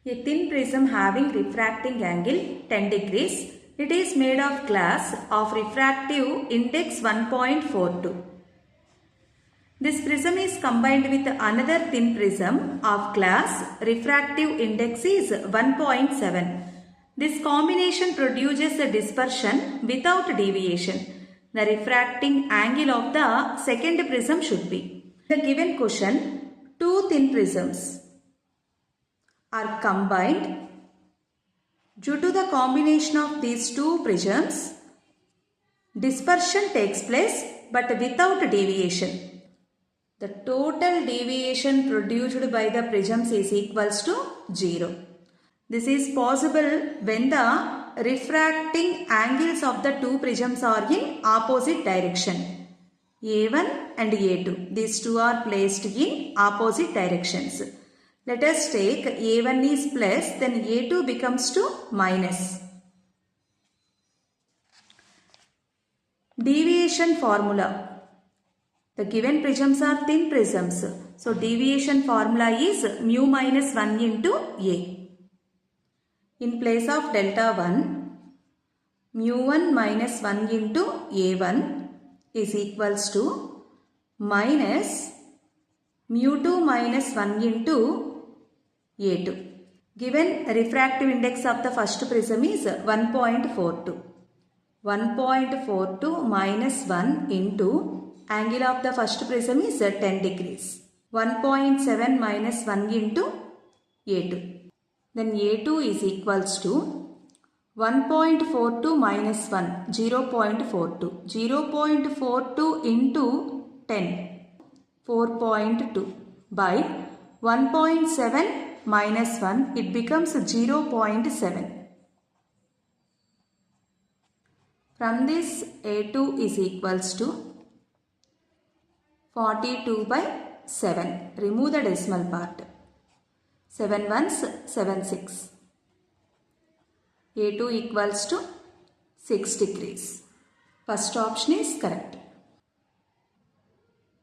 A thin prism having refracting angle 10 degrees. It is made of glass of refractive index 1.42. This prism is combined with another thin prism of glass. Refractive index is 1.7. This combination produces a dispersion without deviation. The refracting angle of the second prism should be. In the given question, two thin prisms are combined. Due to the combination of these two prisms, dispersion takes place but without deviation. The total deviation produced by the prisms is equals to 0. This is possible when the refracting angles of the two prisms are in opposite direction. A1 and A2. These two are placed in opposite directions. Let us take A1 is plus, then A2 becomes to minus. Deviation formula. The given prisms are thin prisms. So deviation formula is mu minus 1 into A. In place of delta 1, mu 1 minus 1 into A1 is equals to minus mu 2 minus 1 into A2. Given refractive index of the first prism is 1.42. 1.42 minus 1 into angle of the first prism is 10 degrees. 1.7 minus 1 into A2. Then A2 is equals to 1.42 minus 1, 0.42. 0.42 into 10, 4.2 by 1.7 minus 1, it becomes 0.7. From this, A2 is equals to 42 by 7. Remove the decimal part. 7 ones, 7 6. A2 equals to 6 degrees. First option is correct.